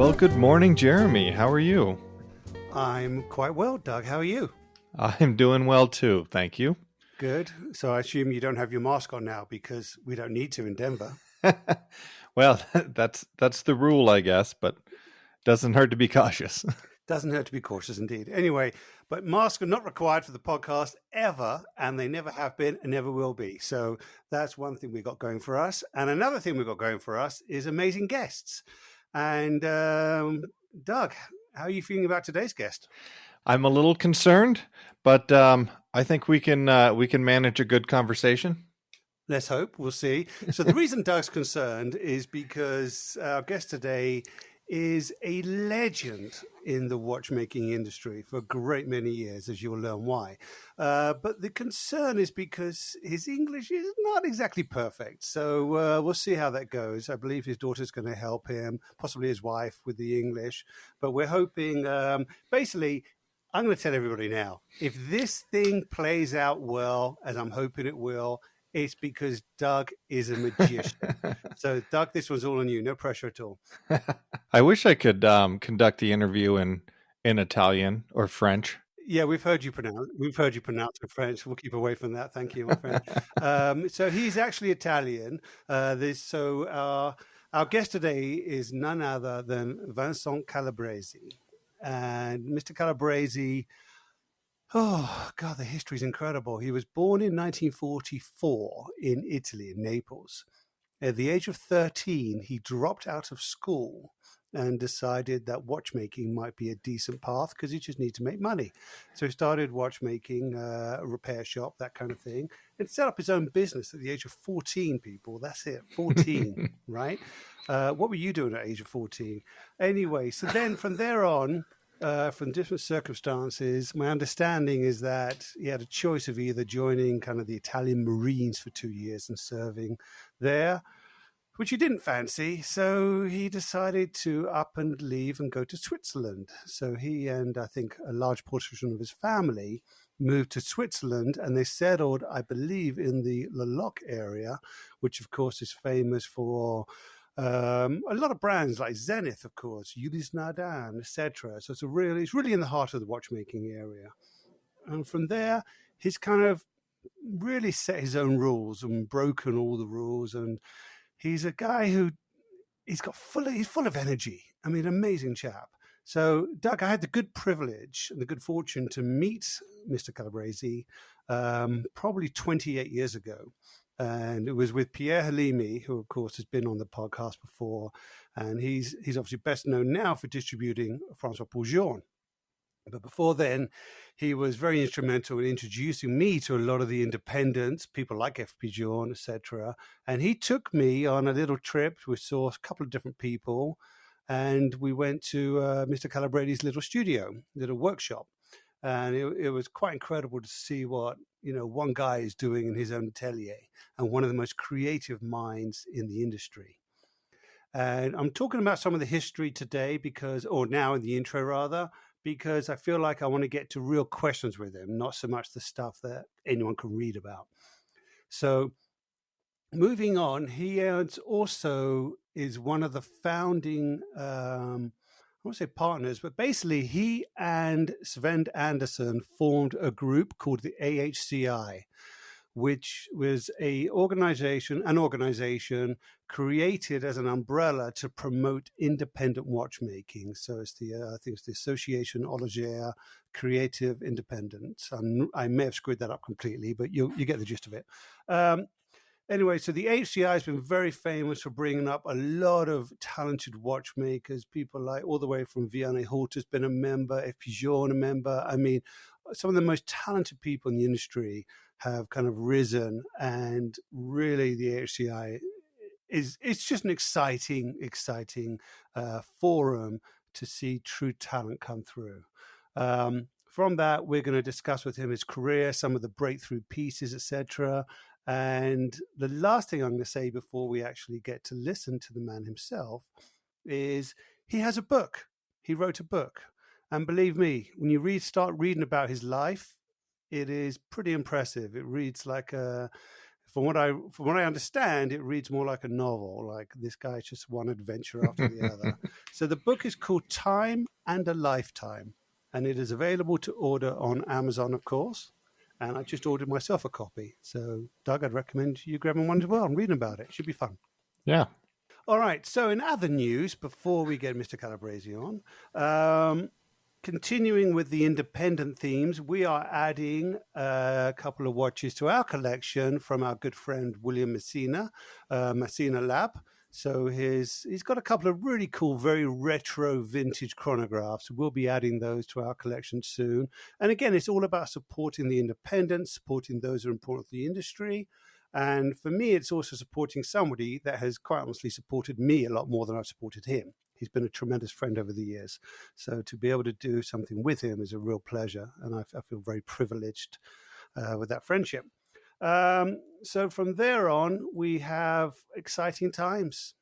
Well, good morning, Jeremy. How are you? I'm quite well, Doug. How are you? I'm doing well too, thank you. Good. So I assume you don't have your mask on now because we don't need to in Denver. Well, that's the rule, I guess, but doesn't hurt to be cautious. Doesn't hurt to be cautious indeed. Anyway, but masks are not required for the podcast ever, and they never have been and never will be. So that's one thing we got going for us. And another thing we got going for us is amazing guests. And Doug, how are you feeling about today's guest? I'm a little concerned, but I think we can manage a good conversation. Let's hope. We'll see. So the reason Doug's concerned is because our guest today is a legend in the watchmaking industry for a great many years, as you'll learn why. But the concern is because his English is not exactly perfect. So we'll see how that goes. I believe his daughter's going to help him, possibly his wife, with the English. But we're hoping, basically, I'm going to tell everybody now, if this thing plays out well, as I'm hoping it will, it's because Doug is a magician. So, Doug, this was all on you. No pressure at all. I wish I could conduct the interview in Italian or French. Yeah, we've heard you pronounce in French. We'll keep away from that. Thank you, my friend. So he's actually Italian. Our guest today is none other than Vincent Calabrese. And Mr. Calabrese, oh, God, the history is incredible. He was born in 1944 in Italy, in Naples. At the age of 13, he dropped out of school and decided that watchmaking might be a decent path because he just needed to make money. So he started watchmaking, a repair shop, that kind of thing, and set up his own business at the age of 14, people. That's it, 14, right? What were you doing at the age of 14? Anyway, so then from there on, from different circumstances, my understanding is that he had a choice of either joining kind of the Italian Marines for 2 years and serving there, which he didn't fancy. So he decided to up and leave and go to Switzerland. So he and I think a large portion of his family moved to Switzerland, and they settled, I believe, in the Laloc area, which of course is famous for a lot of brands like Zenith, of course, Ulysse Nardin, etc. So it's really in the heart of the watchmaking area. And from there, he's kind of really set his own rules and broken all the rules. And he's a guy who he's full of energy. I mean, amazing chap. So, Doug, I had the good privilege and the good fortune to meet Mr. Calabrese probably 28 years ago. And it was with Pierre Halimi, who, of course, has been on the podcast before. And he's obviously best known now for distributing François Poujon. But before then, he was very instrumental in introducing me to a lot of the independents, people like F. Pigeon, etc. And he took me on a little trip. We saw a couple of different people. And we went to Mr. Calabrese's little studio, little workshop. And it was quite incredible to see what, one guy is doing in his own atelier and one of the most creative minds in the industry. And I'm talking about some of the history today or now in the intro rather, because I feel like I want to get to real questions with him, not so much the stuff that anyone can read about. So moving on, he also is one of the founding I won't say partners, but basically he and Sven Andersson formed a group called the AHCI, which was an organization created as an umbrella to promote independent watchmaking. So it's I think it's the Association Horlogère Creative Independence. I may have screwed that up completely, but you get the gist of it. Anyway, so the AHCI has been very famous for bringing up a lot of talented watchmakers, people like all the way from Vianney Halter's been a member, F. Pigeon a member. I mean, some of the most talented people in the industry have kind of risen, and really the AHCI it's just an exciting forum to see true talent come through. From that, we're going to discuss with him his career, some of the breakthrough pieces, etc. And the last thing I'm going to say before we actually get to listen to the man himself is he has a book. He wrote a book. And believe me, when you start reading about his life, it is pretty impressive. It reads like a from what I understand, it reads more like a novel. Like this guy's just one adventure after the other. So the book is called Time and a Lifetime, and it is available to order on Amazon, of course. And I just ordered myself a copy. So, Doug, I'd recommend you grabbing one as well and reading about it. It should be fun. Yeah. All right. So, in other news, before we get Mr. Calabrese on, continuing with the independent themes, we are adding a couple of watches to our collection from our good friend William Messina, Messina Lab. So he's got a couple of really cool, very retro vintage chronographs. We'll be adding those to our collection soon. And again, it's all about supporting the independents, supporting those who are important to the industry. And for me, it's also supporting somebody that has quite honestly supported me a lot more than I've supported him. He's been a tremendous friend over the years. So to be able to do something with him is a real pleasure. And I feel very privileged with that friendship. So from there on, we have exciting times,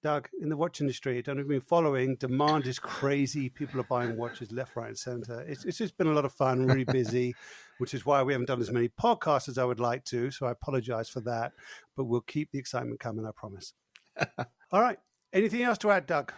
Doug, in the watch industry. I don't know if you've been following. Demand is crazy. People are buying watches left, right, and center. It's just been a lot of fun, really busy, which is why we haven't done as many podcasts as I would like to. So I apologize for that. But we'll keep the excitement coming, I promise. All right. Anything else to add, Doug?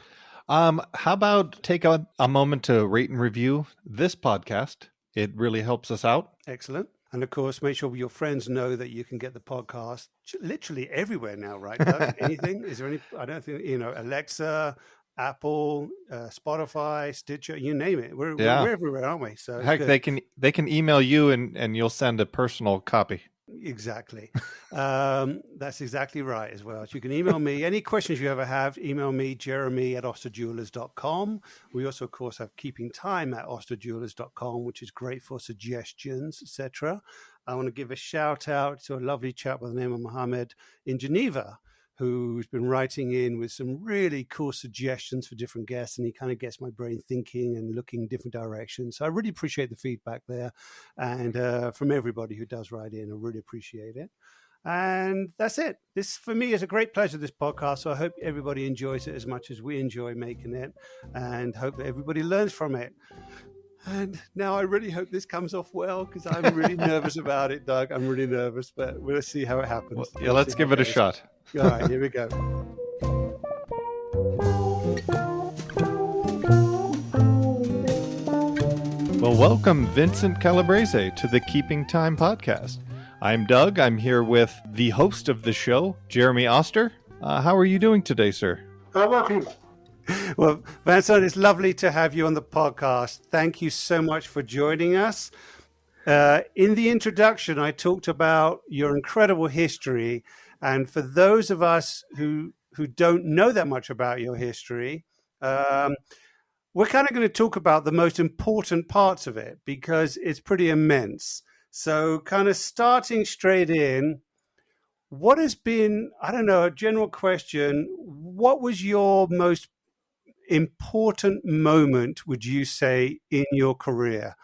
How about take a moment to rate and review this podcast? It really helps us out. Excellent. And of course, make sure your friends know that you can get the podcast literally everywhere now, right, Doug? Anything? Is there any? I don't think, Alexa, Apple, Spotify, Stitcher, you name it. We're everywhere, aren't we? So heck, they can email you and you'll send a personal copy. Exactly. That's exactly right as well. So you can email me. Any questions you ever have, email me, jeremy@osterjewelers.com. We also, of course, have keeping time at osterjewelers.com, which is great for suggestions, etc. I want to give a shout out to a lovely chap by the name of Mohammed in Geneva, who's been writing in with some really cool suggestions for different guests, and he kind of gets my brain thinking and looking in different directions. So I really appreciate the feedback there, and from everybody who does write in, I really appreciate it. And that's it. This, for me, is a great pleasure, this podcast, so I hope everybody enjoys it as much as we enjoy making it, and hope that everybody learns from it. And now I really hope this comes off well, because I'm really nervous about it, Doug. I'm really nervous, but we'll see how it happens. Well, yeah, let's give it a shot. All right, here we go. Well, welcome Vincent Calabrese to the Keeping Time podcast. I'm Doug. I'm here with the host of the show, Jeremy Oster. How are you doing today, sir? How are you? Well, Vincent, it's lovely to have you on the podcast. Thank you so much for joining us. In the introduction, I talked about your incredible history. And for those of us who don't know that much about your history, we're kind of going to talk about the most important parts of it, because it's pretty immense. So kind of starting straight in, what has been, I don't know, a general question, what was your most important moment, would you say, in your career?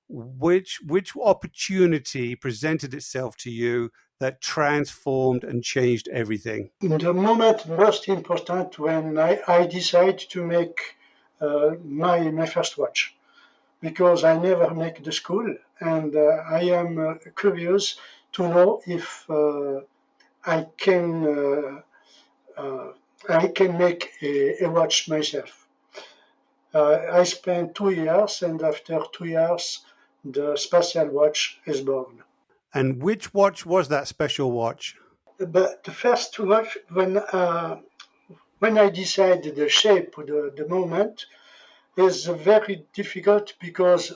Which opportunity presented itself to you that transformed and changed everything? The moment most important when I decided to make my first watch, because I never make the school, and I am curious to know if I can make a watch myself. I spent 2 years, and after 2 years, the special watch is born. And which watch was that special watch? But the first watch, when I decided the shape, the moment, is very difficult, because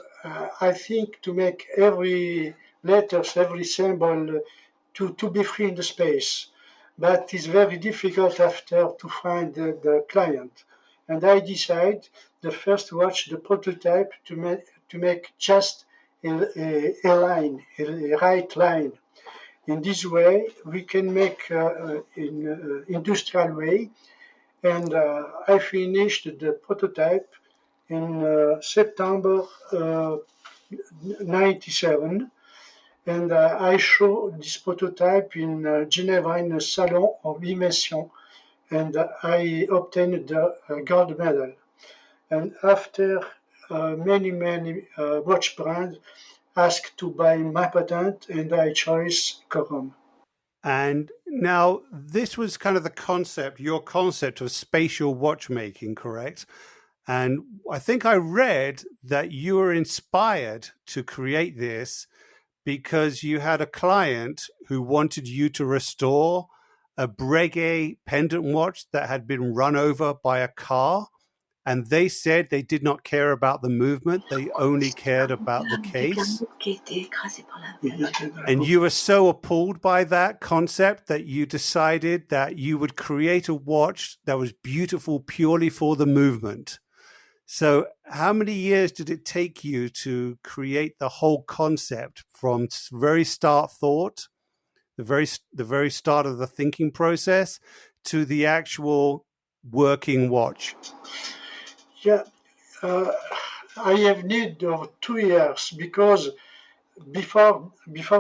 I think to make every letters, every symbol, to be free in the space. But it's very difficult after to find the client. And I decide the first watch, the prototype, to make just a line, a right line. In this way, we can make in industrial way. And I finished the prototype in September 97. And I show this prototype in Geneva in a salon of invention, and I obtained the gold medal. And after many watch brands asked to buy my patent, and I chose Corum. And now this was kind of the concept, your concept of spatial watchmaking, correct? And I think I read that you were inspired to create this because you had a client who wanted you to restore a Breguet pendant watch that had been run over by a car. And they said they did not care about the movement. They only cared about the case. And you were so appalled by that concept that you decided that you would create a watch that was beautiful purely for the movement. So how many years did it take you to create the whole concept from very start thought, the very start of the thinking process, to the actual working watch? Yeah, I have need of 2 years because before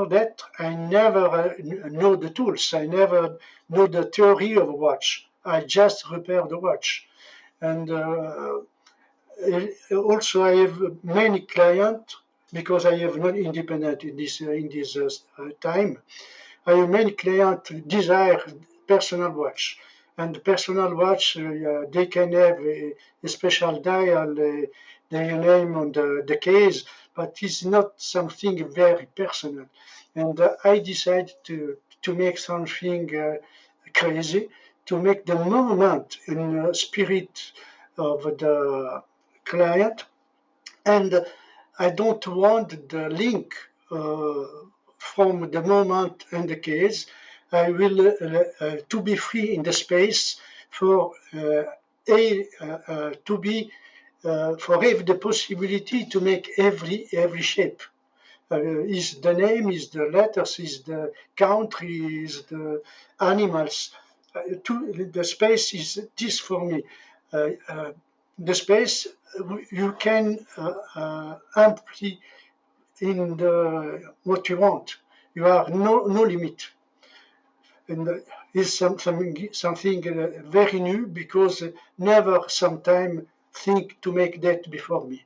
that I never know the tools. I never know the theory of a watch. I just repair the watch, and also I have many clients because I have not independent in this time. I have many clients desire personal watch, and the personal watch they can have a special dial, their name on the case, but it's not something very personal. And I decided to make something crazy, to make the movement in spirit of the client, and I don't want the link from the moment and the case. I will to be free in the space for to be for have the possibility to make every shape. Is the name, is the letters, is the country, is the animals. The space is this for me. The space you can empty in the what you want. You have no limit, and is something very new because never sometime think to make that before me.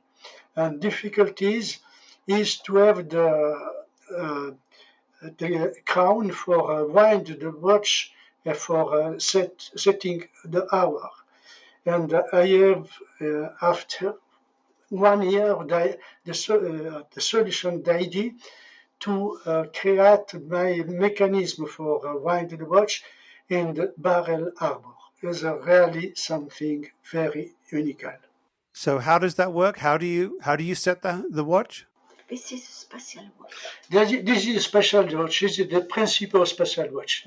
And difficulties is to have the crown for wind the watch for setting the hour. And I have after 1 year the solution, the idea to create my mechanism for wind the watch in the barrel arbor. It's really something very unique. So how does that work? How do you set the watch? This is a special watch. This is a special watch. This is the principal special watch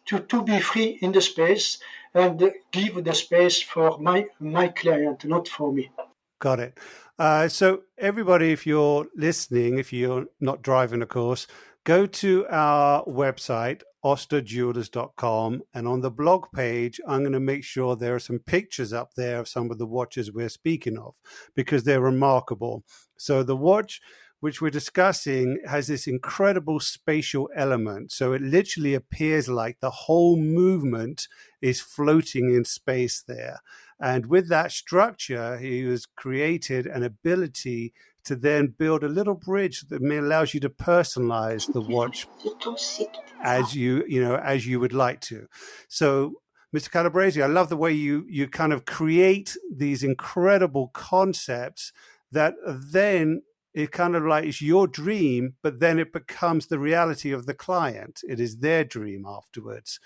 to be free in the space and give the space for my client, not for me. Got it. So everybody, if you're listening, if you're not driving, of course, go to our website, osterjewelers.com, and on the blog page, I'm going to make sure there are some pictures up there of some of the watches we're speaking of because they're remarkable. So the watch which we're discussing has this incredible spatial element. So it literally appears like the whole movement is floating in space there. And with that structure, he has created an ability to then build a little bridge that allows you to personalize the watch as you would like to. So, Mr. Calabrese, I love the way you kind of create these incredible concepts that then it kind of like it's your dream, but then it becomes the reality of the client. It is their dream afterwards.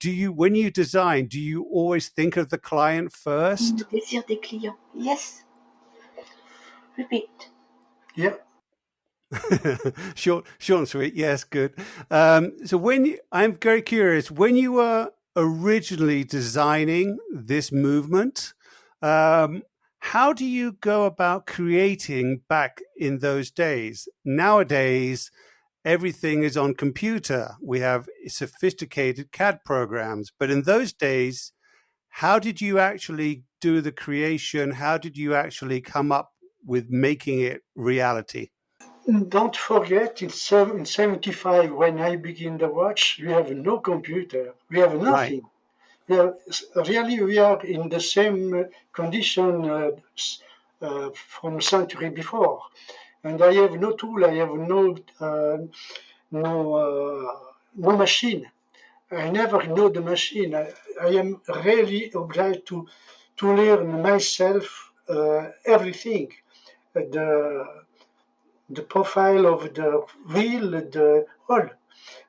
When you design, do you always think of the client first? Le désir des clients. Yes. Repeat. Yeah. Short and sweet. Yes, good. So I'm very curious, when you were originally designing this movement, how do you go about creating back in those days? Nowadays, everything is on computer. We have sophisticated CAD programs. But in those days, how did you actually do the creation? How did you actually come up with making it reality? Don't forget, in 75, when I begin the watch, we have no computer. We have nothing. Right. We are in the same condition from a century before. And I have no tool, I have no machine. I never know the machine. I am really obliged to learn myself everything. The profile of the wheel, the all.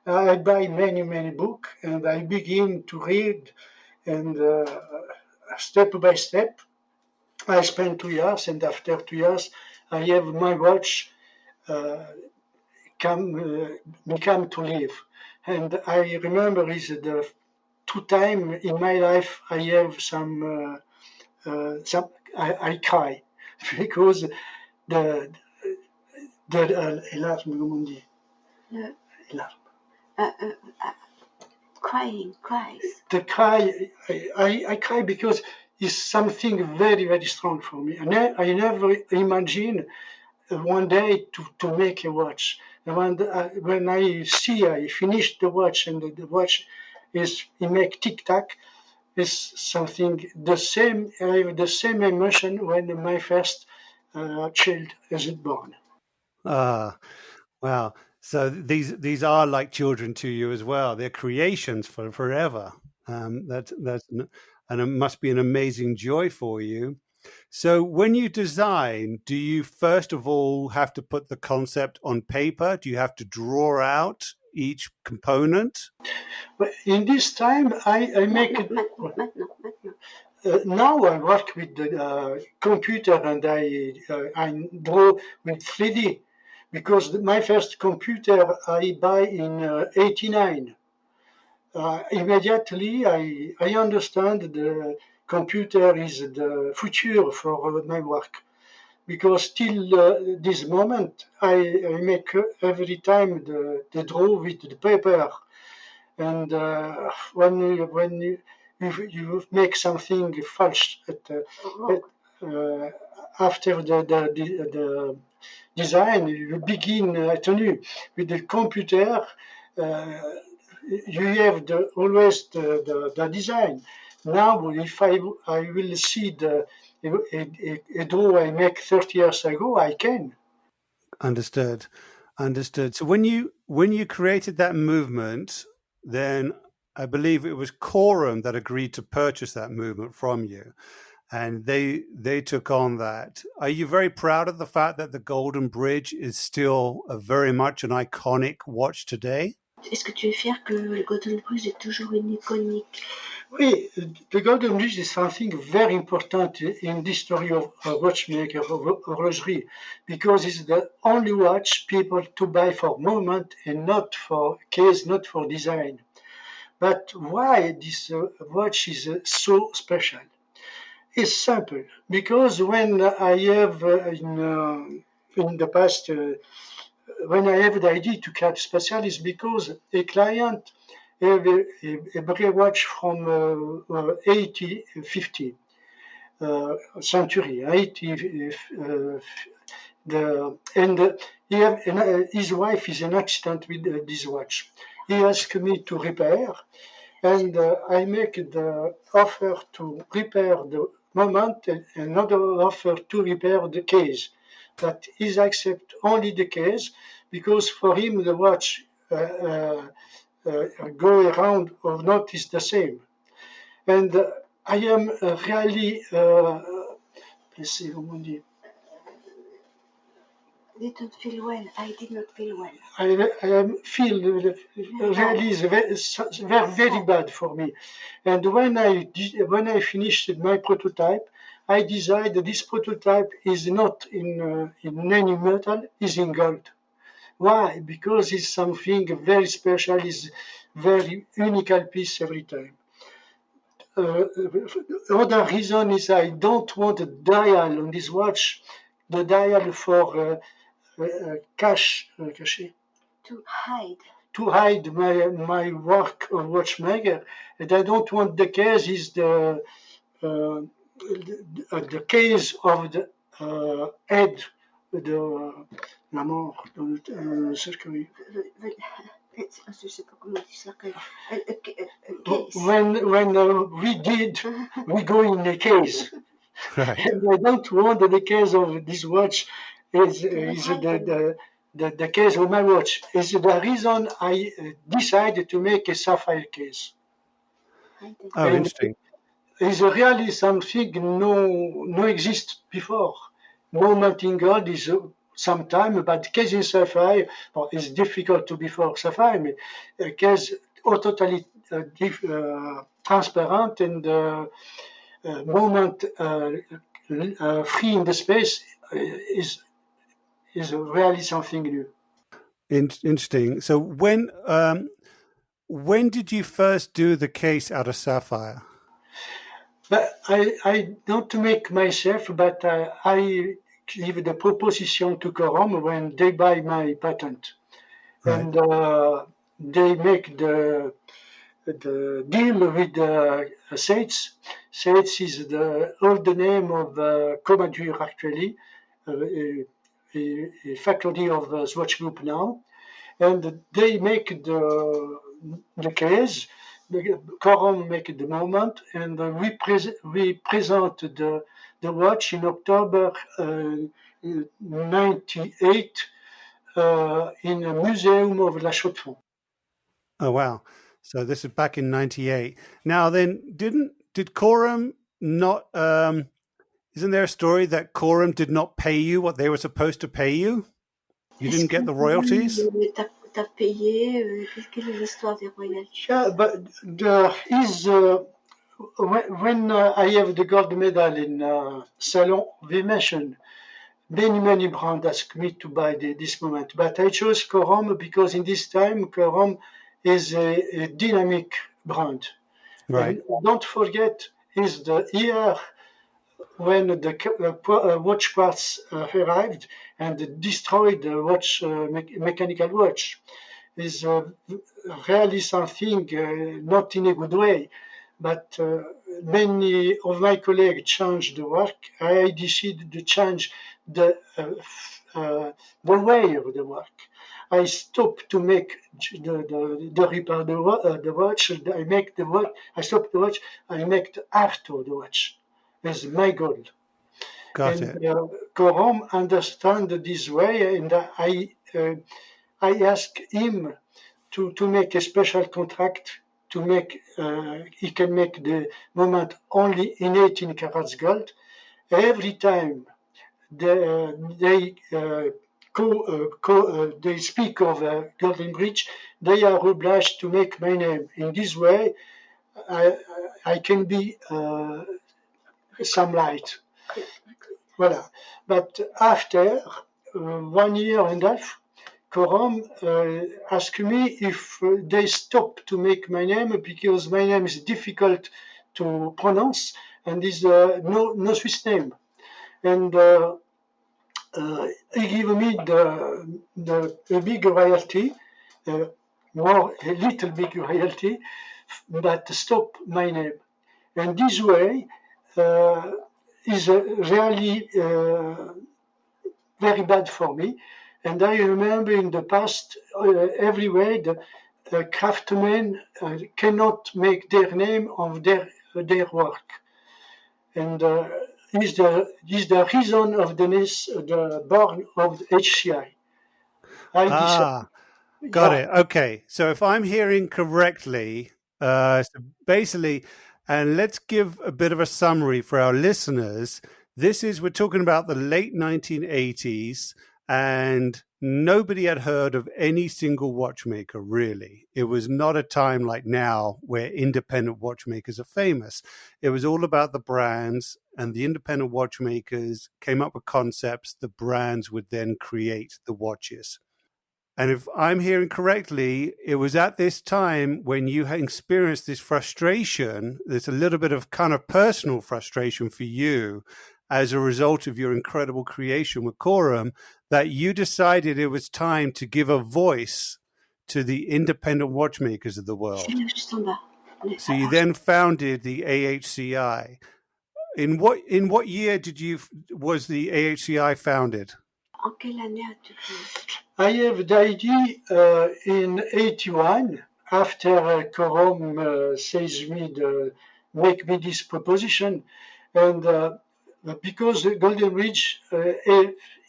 I buy many books and I begin to read, and step by step I spend 2 years, and after 2 years I have my watch become to live. And I remember is the 2 times in my life I have some I cry because the hélas, comment on dit? Cries. The cry, I cry because it's something very strong for me. And I never imagine one day to make a watch. And when I see I finish the watch and the watch is it make tick tack, is something the same. I have the same emotion when my first child is born. Ah, wow. So these are like children to you as well. They're creations for forever. And it must be an amazing joy for you. So when you design, do you first of all have to put the concept on paper? Do you have to draw out each component? But in this time, I make it. Now I work with the computer and I draw with 3D because my first computer I buy in 89. Immediately I understand the computer is the future for my work because till this moment I make every time the draw with the paper, and when you make something false after the design, you begin anew with the computer. You have always the design. Now, if I will see a draw I make 30 years ago, I can. Understood. So when you created that movement, then I believe it was Quorum that agreed to purchase that movement from you, and they took on that. Are you very proud of the fact that the Golden Bridge is still very much an iconic watch today? Est-ce que tu es fier que le Golden Bridge est toujours une iconique? Oui, the Golden Bridge is something very important in the story of watchmaker, of horlogerie, because it's the only watch people to buy for moment and not for case, not for design. But why this watch is so special? It's simple, because when I have in the past, when I have the idea to create special, is because a client have a brave watch from 1850 century, his wife is an accident with this watch. He asked me to repair, and I make the offer to repair the moment and another offer to repair the case. That is accept only the case because for him the watch go around or not is the same. And I am really, let's see, Didn't feel well. I did not feel well. I feel really is very bad for me. And when I finished my prototype, I decided this prototype is not in any metal, is in gold. Why? Because it's something very special, is very unique piece every time. Other reason is I don't want a dial on this watch, the dial for cachet. To hide my work of watchmaker, and I don't want the case is the case of the head, la mort dans le cercueil. When we go in the case. Right. And I don't want the case of this watch is the case of my watch is the reason I decided to make a sapphire case. Oh, And interesting. it's really something no exist before. Moment in gold is sometime, but case in sapphire it's difficult to be for sapphire, but case totally transparent and moment free in the space is really something new. Interesting. So when did you first do the case out of sapphire? But I don't make myself, but I give the proposition to Corum when they buy my patent. Right. And they make the deal with SAITS. SAITS is the old name of Comadur, actually, a faculty of Swatch Group now. And they make the case. Corum make the moment, and we present the watch in October 98 in a museum of La Chaux-de-Fonds. Oh wow! So this is back in '98. Now then, did Corum not? Isn't there a story that Corum did not pay you what they were supposed to pay you? You didn't get the royalties? T'as payé, quelle est l'histoire des royalties? Yeah, but when I have the gold medal in Salon, we mentioned many brands asked me to buy this moment, but I chose Corum because in this time Corum is a dynamic brand. Right. And don't forget, is the year when the watch quartz arrived and destroyed the watch mechanical watch. Is really something not in a good way, but many of my colleagues changed the work. I decided to change the way of the work. I stopped to make the repair the watch. I make the watch. I stop the watch. I make the art of the watch. That's my goal. Got and it. Corum understand this way, and I asked him to make a special contract to make he can make the moment only in 18 carats gold. Every time they speak of Golden Bridge, they are obliged to make my name. In this way, I can be some light. Voilà. But after 1 year and a half, Corum asked me if they stop to make my name because my name is difficult to pronounce and is no Swiss name. And he gave me the big royalty, a little big royalty, but stop my name. And this way is really very bad for me. And I remember in the past, every way the craftsmen cannot make their name of their work. And is the reason of the born of AHCI. Got it. Okay. So if I'm hearing correctly, so basically, and let's give a bit of a summary for our listeners. We're talking about the late 1980s, and nobody had heard of any single watchmaker, really. It was not a time like now where independent watchmakers are famous. It was all about the brands, and the independent watchmakers came up with concepts. The brands would then create the watches. And if I'm hearing correctly, it was at this time when you had experienced this frustration, there's a little bit of kind of personal frustration for you as a result of your incredible creation with Corum, that you decided it was time to give a voice to the independent watchmakers of the world. So you then founded the AHCI. In what year was the AHCI founded? En quelle année as-tu commencé? I have the idea in 81 after Corum says me make me this proposition, and because Golden Ridge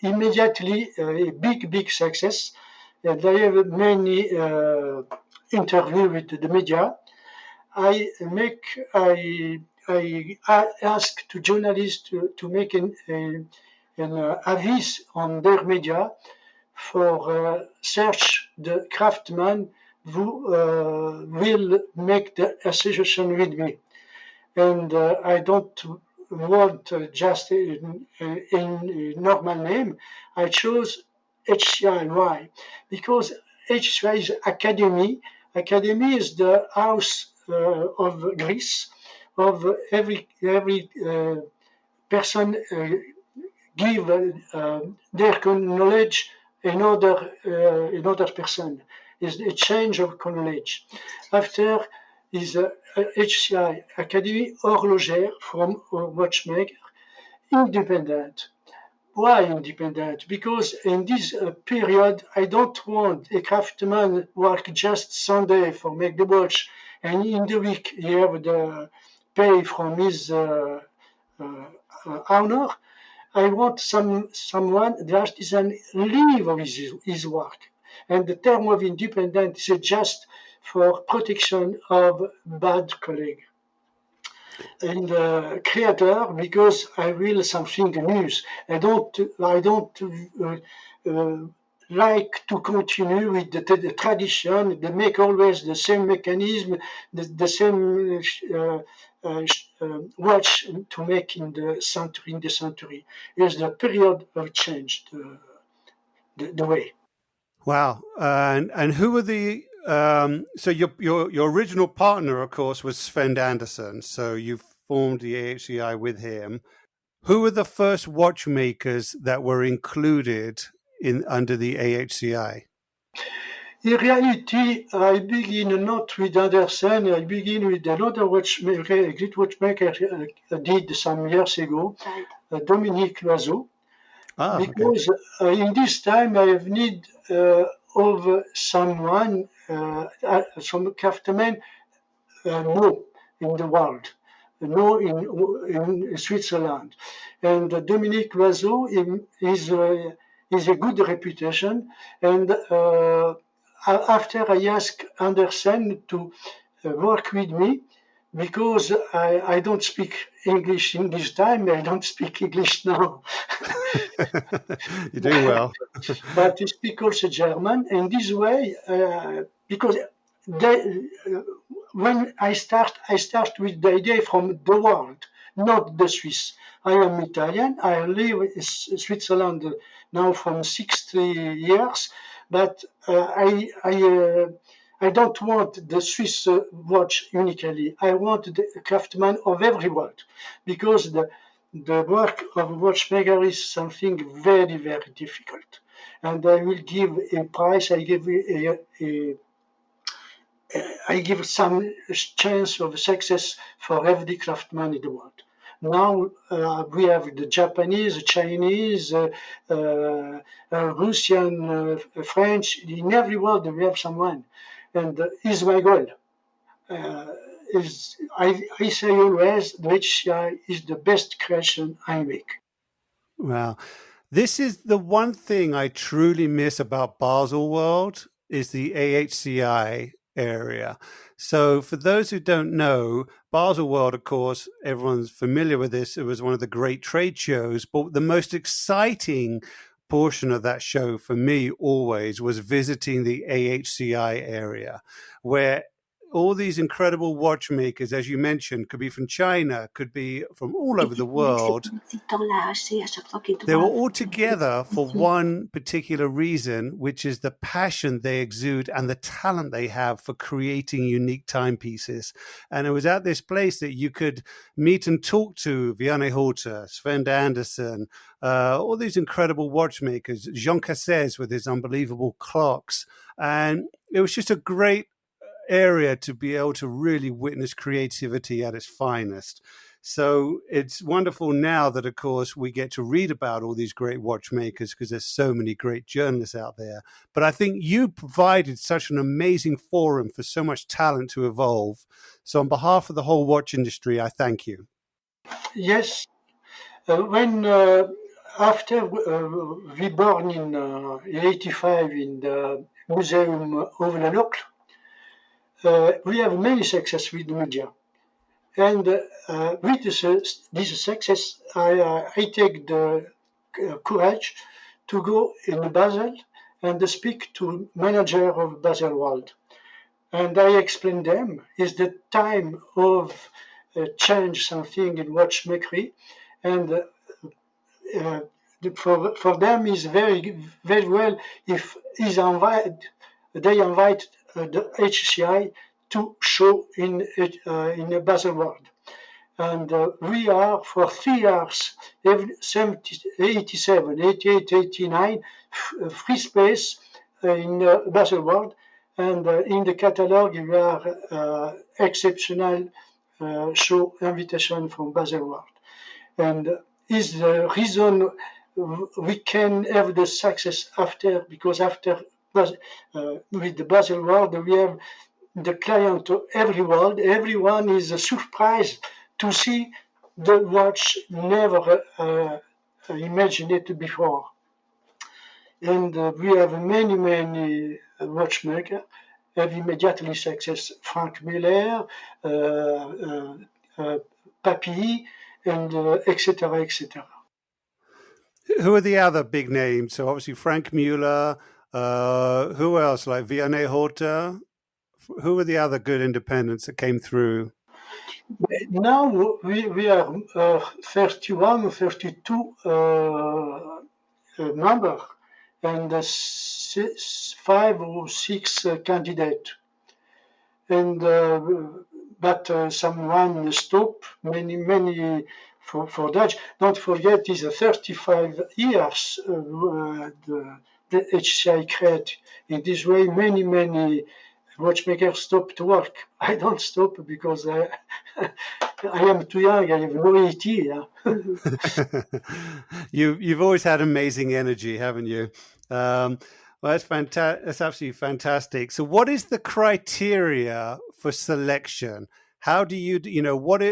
immediately a big success. And I have many interview with the media. I ask to journalists to make an avis on their media for search the craftsman who will make the association with me. And I don't want just in normal name. I chose HCI. Why? Because HCI is academy. Academy is the house of Greece, of every person give their knowledge another person. Is a change of knowledge. After is HCI Academy horlogère from watchmaker, independent. Why independent? Because in this period, I don't want a craftsman work just Sunday for make the watch, and in the week he have the pay from his owner. I want someone that is an live of his work. And the term of independent is just for protection of bad colleague. And creator, because I will something new. I don't like to continue with the tradition. They make always the same mechanism, the same watch to make in the century. It's the period of change, the way. Wow. And who were the so your original partner, of course, was Sven Andersson. So you formed the AHCI with him. Who were the first watchmakers that were included under the AHCI? In reality, I begin not with Anderson. I begin with another watchmaker, a great watchmaker did some years ago, Dominique Loiseau. Because in this time I have need of someone, some craftsman, know in the world, know in Switzerland, and Dominique Loiseau is a good reputation. And after I asked Anderson to work with me, because I don't speak English in this time, I don't speak English now. You're doing well. But I speak also German, and this way, because when I start with the idea from the world, not the Swiss. I am Italian. I live in Switzerland now from 60 years, but I don't want the Swiss watch uniquely. I want the craftsman of every world, because the work of a watchmaker is something very, very difficult. And I will give a price, I give some chance of success for every craftsman in the world. Now we have the Japanese, Chinese, Russian, French. In every world we have someone, and is my goal. I say always, the HCI is the best creation I make. Wow. This is the one thing I truly miss about Basel World is the AHCI area. So for those who don't know, Basel World, of course, everyone's familiar with this. It was one of the great trade shows, but the most exciting portion of that show for me always was visiting the AHCI area, where all these incredible watchmakers, as you mentioned, could be from China, could be from all over the world. They were all together for one particular reason, which is the passion they exude and the talent they have for creating unique timepieces. And it was at this place that you could meet and talk to Vianney Halter, Sven Andersson, all these incredible watchmakers, Jean Cassez with his unbelievable clocks. And it was just a great area to be able to really witness creativity at its finest. So it's wonderful now that, of course, we get to read about all these great watchmakers because there's so many great journalists out there. But I think you provided such an amazing forum for so much talent to evolve. So on behalf of the whole watch industry, I thank you. Yes. When after we born in '85 in the Museum of la Locle, we have many success with the media. And with this success, I take the courage to go in Basel and speak to manager of Basel World. And I explain them is the time of change something in watchmakery, and for them is very well if they invite the AHCI to show in the Basel World. And we are for 3 years, 87, 88, 89, free space in Basel World. And in the catalogue, we are exceptional show invitation from Basel World. And is the reason we can have the success after, because after with the Basel World, we have the client to everyone is surprised to see the watch never imagined it before. And we have many watchmakers have immediately success. Frank Muller, Papy, and etc., etc. Who are the other big names? So obviously Frank Muller. Who else? Like Vianney Horta. Who are the other good independents that came through? Now we are 31, 32 number, and 5 or 6 candidates. And but someone stop many for Dutch. Don't forget, it's 35 years the HCI created. In this way, many watchmakers stop to work. I don't stop because I am too young. I have no ET. Yeah? You've always had amazing energy, haven't you? Well, that's fantastic. That's absolutely fantastic. So, what is the criteria for selection? How do you what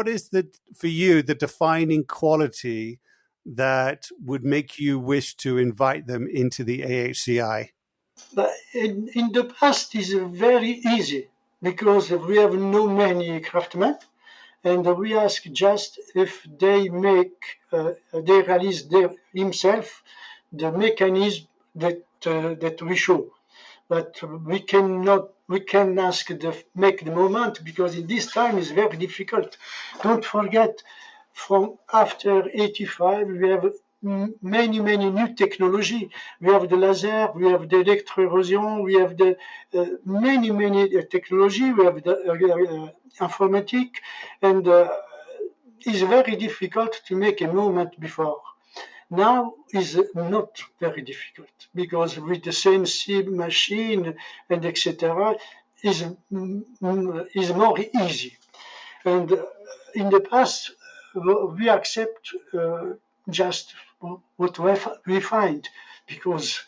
is for you the defining quality that would make you wish to invite them into the AHCI? But in the past, it's very easy because we have no many craftsmen, and we ask just if they they realize themselves the mechanism that we show. But we can ask make the moment because in this time is very difficult. Don't forget, from after 85 we have many new technology. We have the laser, we have the electroerosion, we have the many technology. We have the informatic, and it's very difficult to make a moment before. Now is not very difficult because with the same SIB machine and etc. is more easy. And in the past we accept just what we find because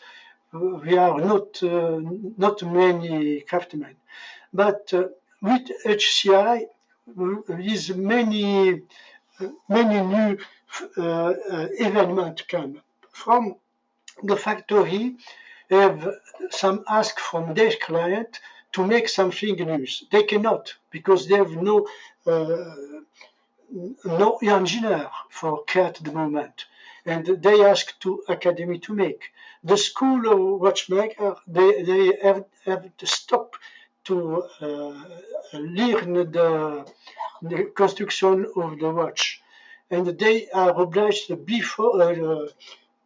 we are not many craftsmen. But with HCI is many new events come from the factory. Have some ask from their client to make something new. They cannot because they have no engineer for create the moment, and they ask to academy to make. The school of watchmaker they have to stop to learn the construction of the watch, and they are obliged before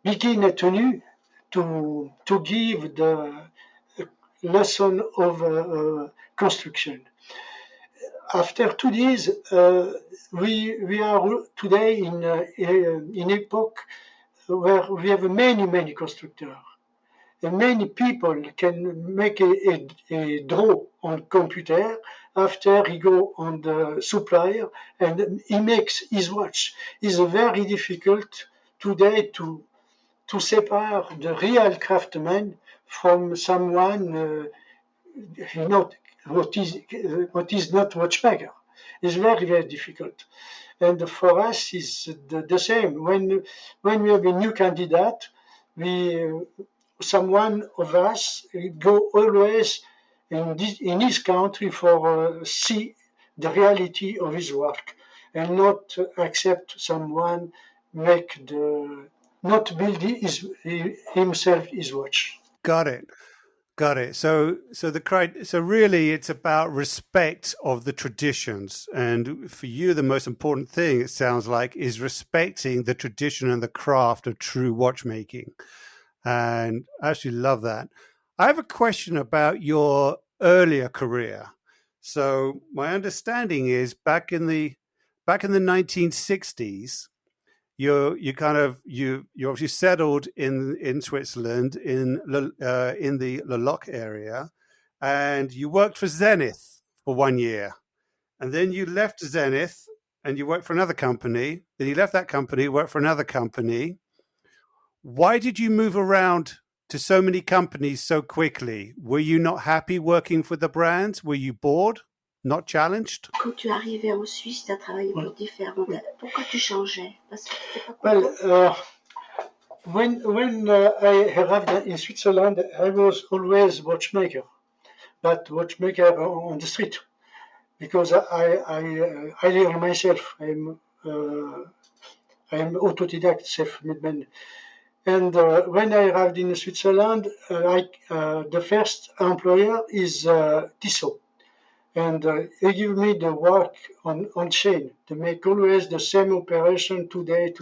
begin tenue to give the lesson of construction. After 2 days, we are today in epoch where we have many constructors. And many people can make a draw on computer after he go on the supplier and he makes his watch. It's very difficult today to separate the real craftsman from someone what is not watchmaker. It's very, very difficult. And for us, it's the same. When we have a new candidate, someone of us go always in his country for see the reality of his work and not accept someone not build himself his watch. Got it. Got it. So really, it's about respect of the traditions, and for you, the most important thing, it sounds like, is respecting the tradition and the craft of true watchmaking. And I actually love that. I have a question about your earlier career. So my understanding is back in the 1960s, you obviously settled in Switzerland in the Le Loc area, and you worked for Zenith for 1 year, and then you left Zenith and you worked for another company. Then you left that company, worked for another company. Why did you move around to so many companies so quickly? Were you not happy working for the brands? Were you bored? Not challenged? Quand tu arrivais en Suisse, tu as travaillé pour différentes. Pourquoi tu changeais? Parce que tu pas Well, when I arrived in Switzerland, I was always watchmaker, but watchmaker on the street, because I learn myself. I'm autodidact, self-made man. And when I arrived in Switzerland, the first employer is Tissot. And he give me the work on chain to make always the same operation today.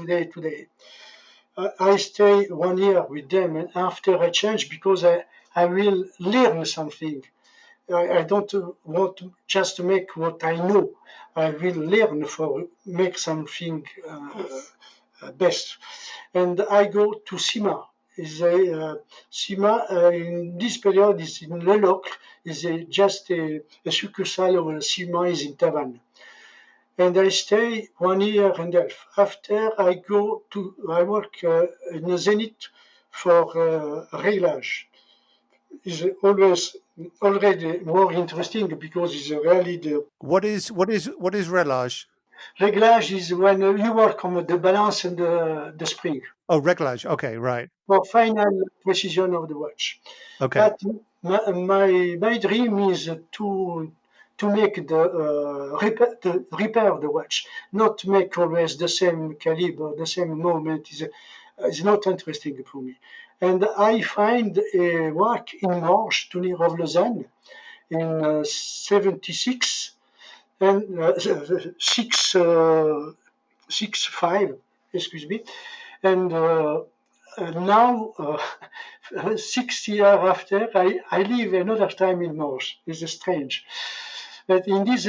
I stay 1 year with them, and after I change because I will learn something. I don't want just to make what I know. I will learn for make something best. And I go to CIMA. CIMA in this period is in Le Locle, is just a succursale of CIMA is in Tavannes. And I stay 1 year and a half. After I work in the Zenith for réglage. Is always already more interesting because it's really the. What is réglage? Réglage is when you work on the balance and the spring. Oh, réglage. Okay, right. For final precision of the watch. Okay. But my dream is to make the repair of the watch, not make always the same caliber, the same moment is not interesting for me. And I find a work in Morges, to near of Lausanne, in 76 and 6.5, excuse me, and now 6 years after, I live another time in Morges. It's strange. But in this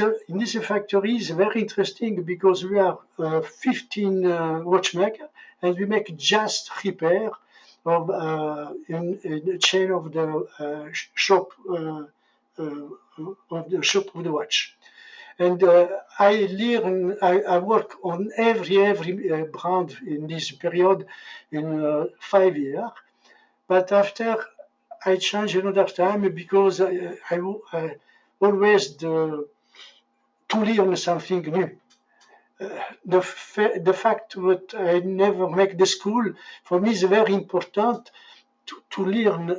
factory is very interesting because we are 15 watchmakers and we make just repair of in the chain of the shop of the watch. And I work on every brand in this period in 5 years. But after I change another time because I always to learn something new. The fact that I never make the school for me is very important to learn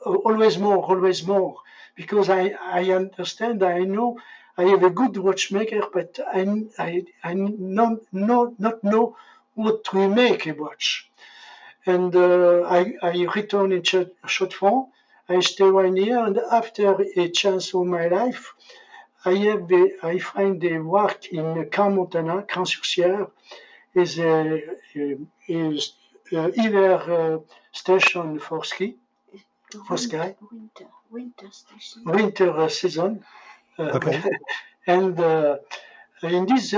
always more because I understand, I know I have a good watchmaker, but I not know what to make a watch. And I return in Chaux-de-Fonds. I stay 1 year, and after a chance of my life, I find a work in Camp Montana, Cran-sur-Sierre, is either station for ski, for sky, winter season. Okay. And in this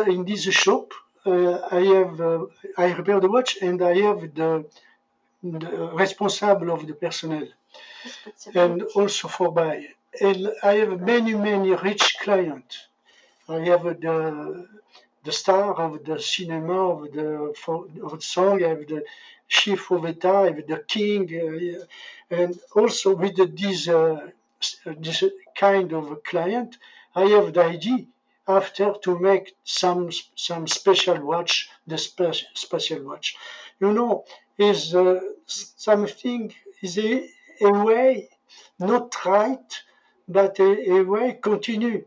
shop, I repair the watch, and I have the responsible of the personnel, and also for buy. And I have many rich clients. I have the star of the cinema, of the song, I have the chief of État, I have the king, and also with this kind of client, I have the idea after to make some special watch, the special watch. Is something is a way not right, but a way continue.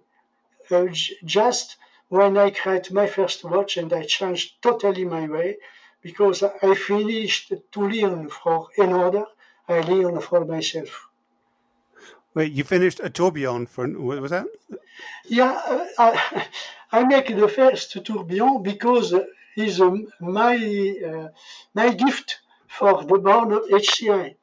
Just when I create my first watch and I changed totally my way because I finished to learn for another, I learn for myself. Wait, you finished a tourbillon for what was that? Yeah, I make the first tourbillon because it's my gift for the born of AHCI.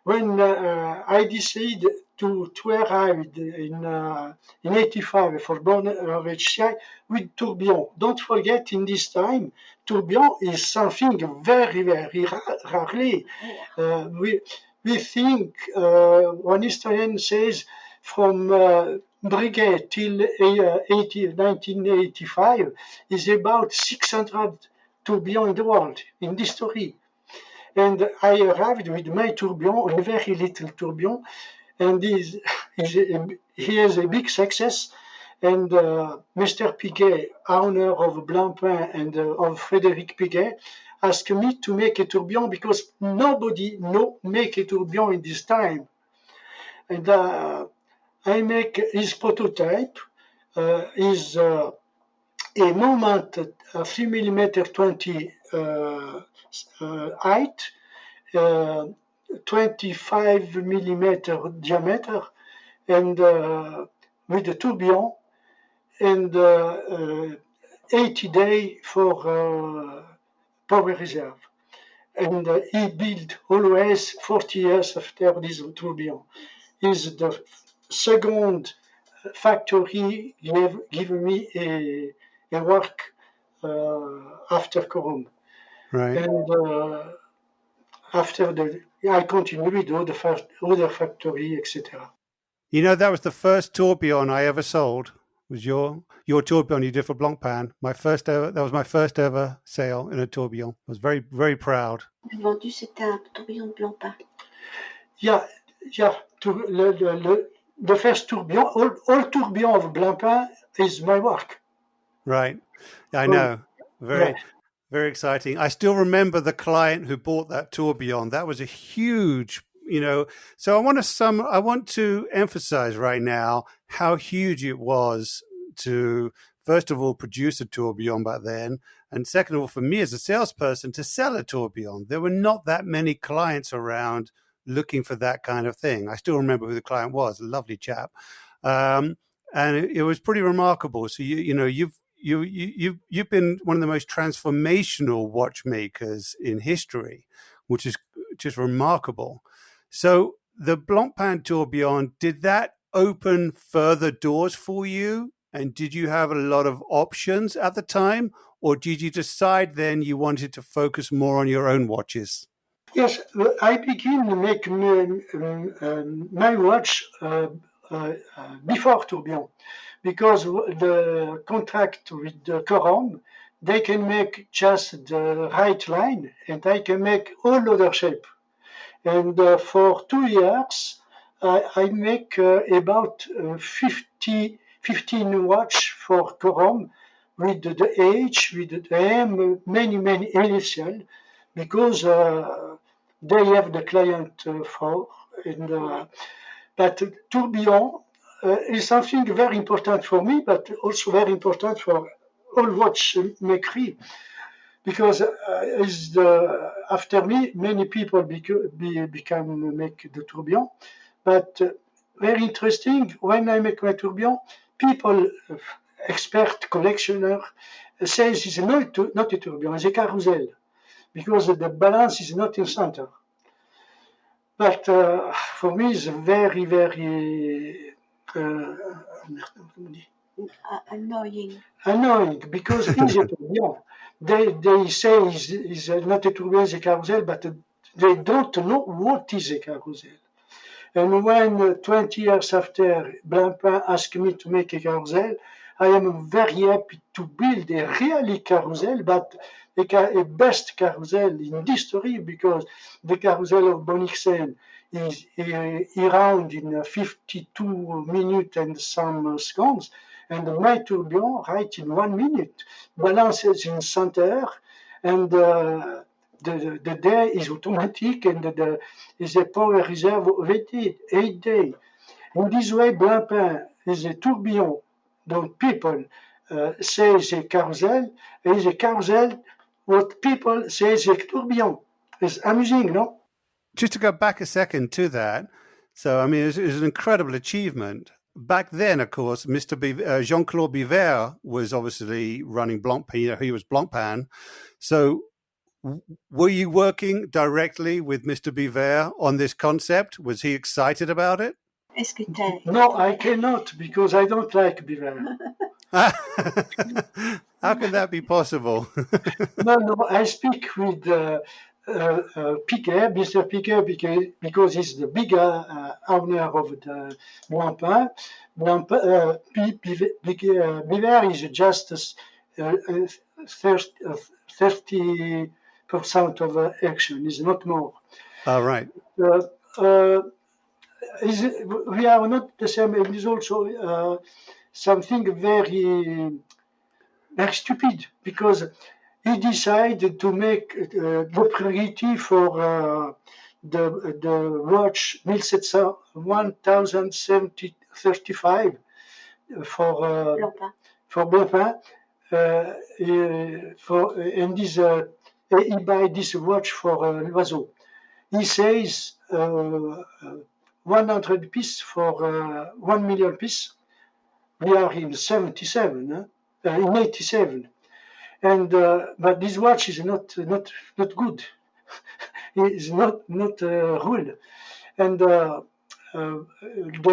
When I decided to arrive in 85 for born of AHCI with tourbillon. Don't forget in this time, tourbillon is something very, very rarely. We think, one historian says, from Breguet till 1985 is about 600 tourbillons in the world, in history. And I arrived with my tourbillon, a very little tourbillon, and he has a big success. And Mr. Piguet, owner of Blancpain and of Frédéric Piguet, asked me to make a tourbillon because nobody make a tourbillon in this time. And I make his prototype, is a moment 3mm 20 height, 25 millimeter diameter, and with the tourbillon, and 80 days for power reserve. And he built always 40 years after this tourbillon. Is the second factory give me a work after Corum. Right. And after I continue with other factory, etc. That was the first tourbillon I ever sold. Was your tourbillon you did for Blancpain? That was my first ever sale in a tourbillon. I was very, very proud. Le vendu, c'était un tourbillon de Blancpain. Yeah. The first tourbillon, all tourbillon of Blancpain is my work. Right. I know. Very, very exciting. I still remember the client who bought that tourbillon. That was a huge, so I want to emphasize right now how huge it was to, first of all, produce a tourbillon back then. And second of all, for me as a salesperson to sell a tourbillon. There were not that many clients around looking for that kind of thing. I still remember who the client was, a lovely chap. And it was pretty remarkable. So, you've been one of the most transformational watchmakers in history, which is just remarkable. So the Blancpain tourbillon, did that open further doors for you? And did you have a lot of options at the time? Or did you decide then you wanted to focus more on your own watches? Yes, I began to make my watch before tourbillon, because the contract with the Corum, they can make just the right line, and I can make all other shape. And for 2 years, I make about 15 watch for Corum with the H, with the M, many initial, because they have the client for. And but tourbillon is something very important for me, but also very important for all watchmaker, because after me, many people become make the tourbillon. But very interesting, when I make my tourbillon, people, expert collectioner, says it's not a tourbillon, it's a carousel, because the balance is not in center. But for me, it's very, very annoying, because it's a tourbillon. They say it's not a tourbillon, it's a carousel, but they don't know what is a carousel. And when 20 years after Blancpain asked me to make a carousel, I am very happy to build a really carousel, but a best carousel in history, because the carousel of Bonixen he round in 52 minutes and some seconds, and my tourbillon right in 1 minute, balances in center, and the day is automatic, and is a power reserve of 8 days. In this way, Blancpain is a tourbillon. Donc people say the carousel, and the carousel, what people say the tourbillon. It's amusing, no? Just to go back a second to that, so I mean, it was an incredible achievement. Back then, of course, Jean-Claude Biver was obviously running Blancpain. He was Blancpain. So were you working directly with Mr. Biver on this concept? Was he excited about it? Est-ce que t'as... No, I cannot, because I don't like Biver. How can that be possible? No, I speak with Piquet, Mr. Piquet, because he's the bigger owner of the Blancpain. Biver is just 30% of action, is not more. All right. We are not the same. It is also something very stupid, because he decided to make the priority for the watch 1735 for Blancpain. And he buy this watch for Loiseau. He says 100 pieces for 1 million pieces. We are in 77, in 87, and but this watch is not good. It's not rule, and the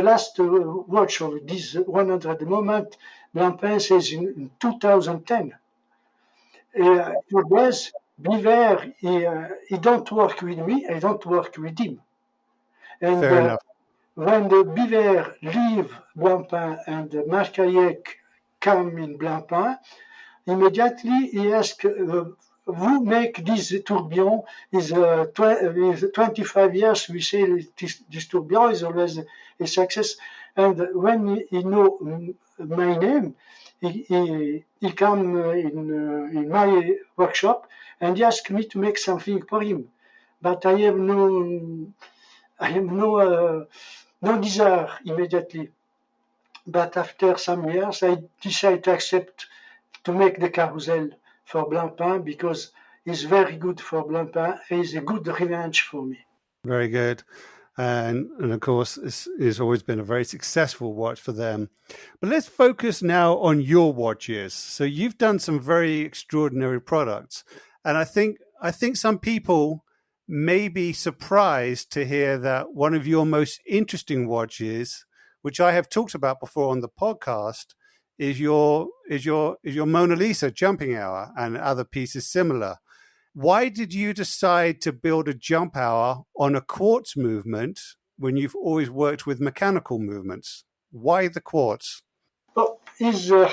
last watch of this 100 at the moment, Blancpain says in 2010. For this, Biver, he don't work with me. I don't work with him. And fair enough. When the Biver leave Blancpain and Marc Hayek come in Blancpain, immediately he asked, who make this tourbillon? Is 25 years we say this tourbillon is always a success. And when he know my name, he come in my workshop and he asked me to make something for him. But I have no desire immediately. But after some years, I decided to accept to make the carousel for Blancpain, because it's very good for Blancpain. It's a good revenge for me. Very good. And of course, it's always been a very successful watch for them. But let's focus now on your watches. So you've done some very extraordinary products. And I think some people may be surprised to hear that one of your most interesting watches, which I have talked about before on the podcast, is your Mona Lisa jumping hour and other pieces similar. Why did you decide to build a jump hour on a quartz movement when you've always worked with mechanical movements? Why the quartz? Well, it's a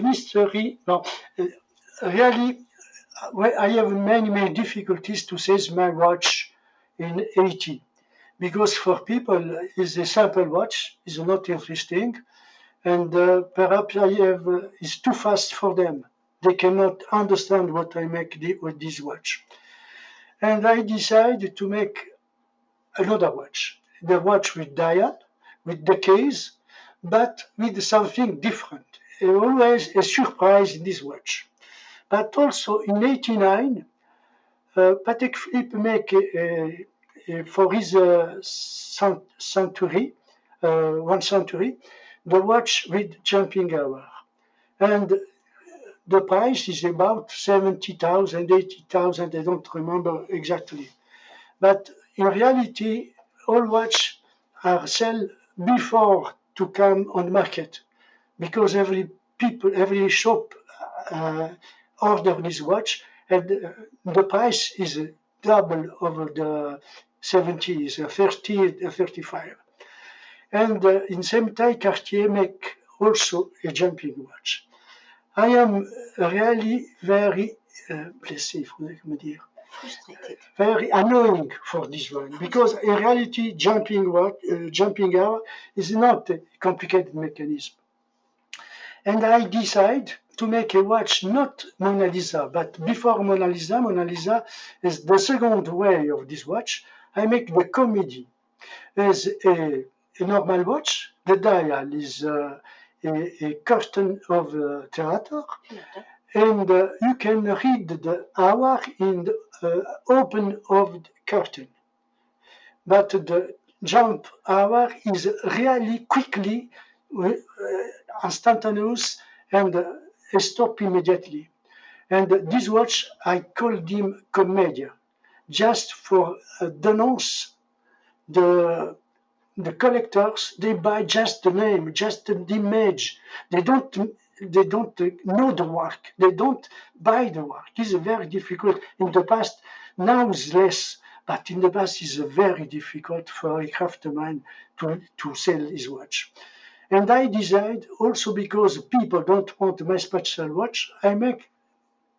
mystery. No, really, I have many difficulties to seize my watch in 80, because for people it's a simple watch, it's not interesting, and perhaps it's too fast for them. They cannot understand what I make with this watch. And I decided to make another watch, the watch with dial, with the case, but with something different. Always a surprise in this watch. But also in 89, Patek Philippe make for his century, 1 century, the watch with jumping hour. And the price is about 70,000, 80,000, I don't remember exactly. But in reality, all watches are sold before to come on the market, because every shop order this watch, and the price is double of the 70s, 30, 35. And in same time, Cartier make also a jumping watch. I am really very blessé, comment dire. Frustrated. very annoying for this one because in reality, jumping hour is not a complicated mechanism. And I decide to make a watch not Mona Lisa, but before Mona Lisa. Mona Lisa is the second way of this watch. I make the comedy as a normal watch. The dial is a curtain of theater, and you can read the hour in the open of the curtain. But the jump hour is really quickly instantaneous and stop immediately. And this watch, I called him Commedia, just for denounce the collectors. They buy just the name, just the image. They don't know the work. They don't buy the work. It's very difficult in the past. Now it's less, but in the past it's very difficult for a craftsman to sell his watch. And I decide also because people don't want my special watch, I make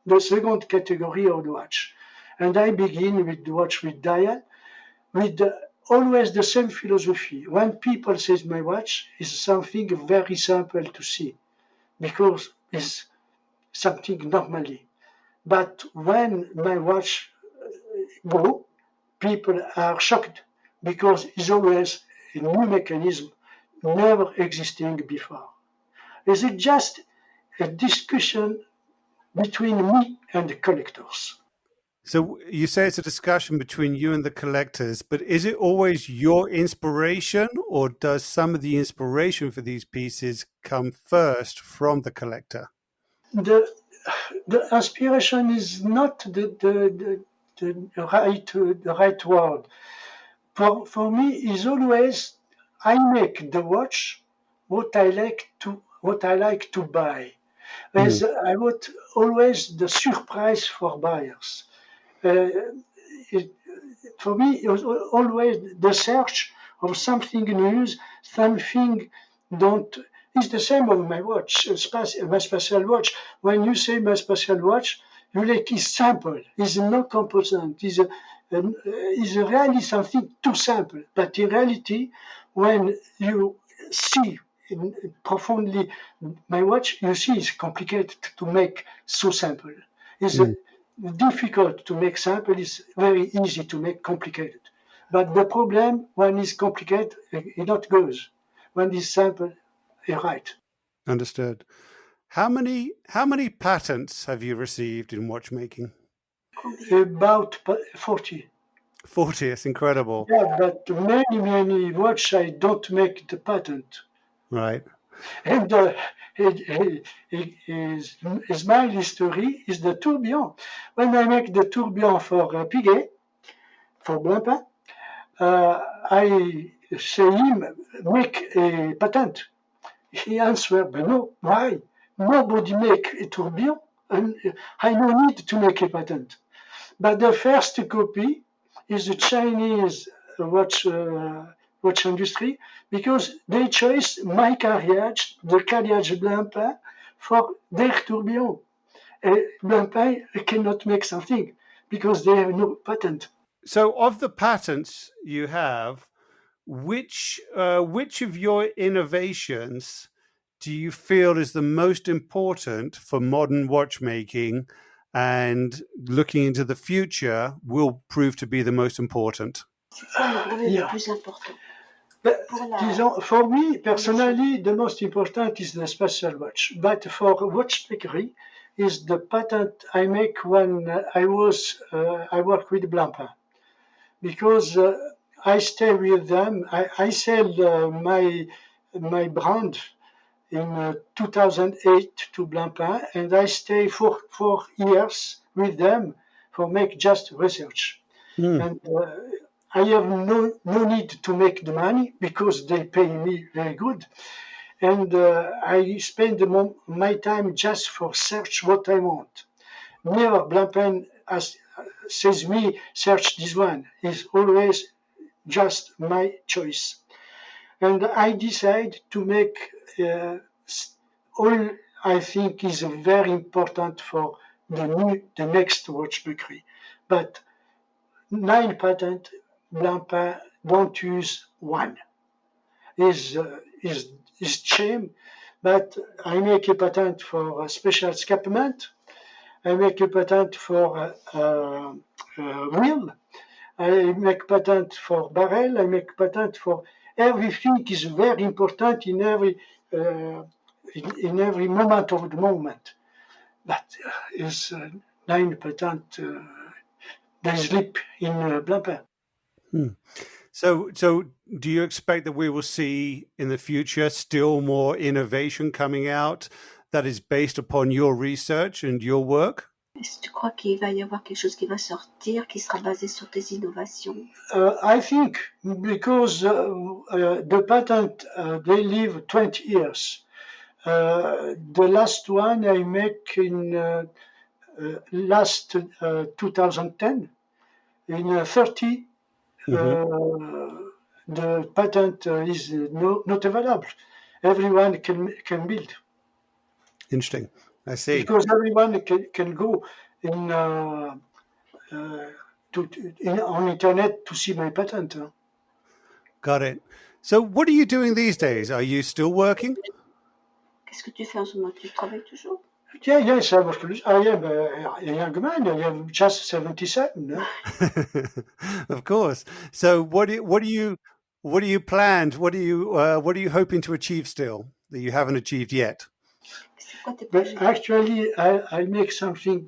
the second category of the watch. And I begin with the watch with dial, with always the same philosophy. When people say my watch is something very simple to see, because it's something normally. But when my watch go, people are shocked because it's always a new mechanism never existing before. Is it just a discussion between me and the collectors? So you say it's a discussion between you and the collectors, but is it always your inspiration, or does some of the inspiration for these pieces come first from the collector? The inspiration is not the right word. For me, is always I make the watch what I like to buy. As I want always the surprise for buyers. For me, it was always the search of something new, something don't. It's the same with my watch, my special watch. When you say my special watch, you like it's simple. It's not composite. It's really something too simple. But in reality, when you see profoundly my watch, you see it's complicated to make so simple. It's difficult to make simple. It's very easy to make complicated. But the problem when it's complicated, it not goes. When it's simple, it's right. Understood. How many patents have you received in watchmaking? About 40. 40. It's incredible. Yeah, but many watch I don't make the patent. Right. And his my history is the tourbillon. When I make the tourbillon for Piguet, for Blancpain, I say him make a patent. He answered, but no, why? Nobody make a tourbillon, and I no need to make a patent. But the first copy is the Chinese watch industry, because they chose my carriage, the carriage Blancpain, for their tourbillon. Blancpain cannot make something because they have no patent. So, of the patents you have, which of your innovations do you feel is the most important for modern watchmaking, and looking into the future will prove to be the most important? For me, personally, the most important is the special watch. But for watchmakery, is the patent I make when I work with Blancpain, because I stay with them. I sell my brand in 2008 to Blancpain, and I stay for 4 years with them for make just research. And I have no need to make the money because they pay me very good. And I spend my time just for search what I want. Never Blancpain says me search this one. It's always just my choice. And I decide to make all I think is very important for the next watchmakery. but 9 patents, Blancpain don't use one. Is shame, but I make a patent for a special escapement. I make a patent for wheel. I make patent for barrel. I make patent for everything is very important in every moment of the moment. That is 9 patent. They sleep in Blancpain. So do you expect that we will see in the future still more innovation coming out that is based upon your research and your work? Est-ce que tu crois qu'il va y avoir quelque chose qui va sortir, qui sera basé sur tes innovations? I think because the patent, they live 20 years. The last one I make in last 2010. In 30, the patent is not available. Everyone can build. Interesting. I see. Because everyone can go on internet to see my patent. Got it. So what are you doing these days? Are you still working? Qu'est-ce que tu fais en ce moment? Tu travailles toujours? Yeah, yes, I am a young man. I am just 77. Of course. So what do you planned? What are you hoping to achieve still that you haven't achieved yet? But actually, I make something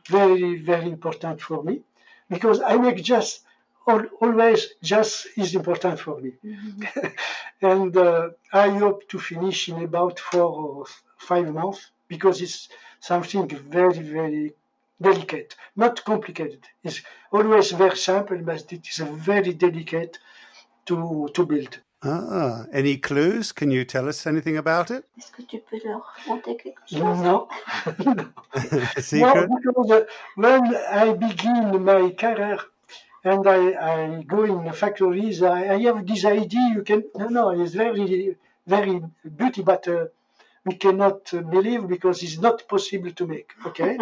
very, very important for me, because I make just always just is important for me. And I hope to finish in about 4 or 5 months, because it's something very, very delicate, not complicated. It's always very simple, but it is very delicate to build. Any clues? Can you tell us anything about it? Est-ce que tu peux leur raconter quelque chose? No. Secret? No, because when I begin my career and I go in factories, I have this idea. It's very, very beauty, but we cannot believe because it's not possible to make. Okay.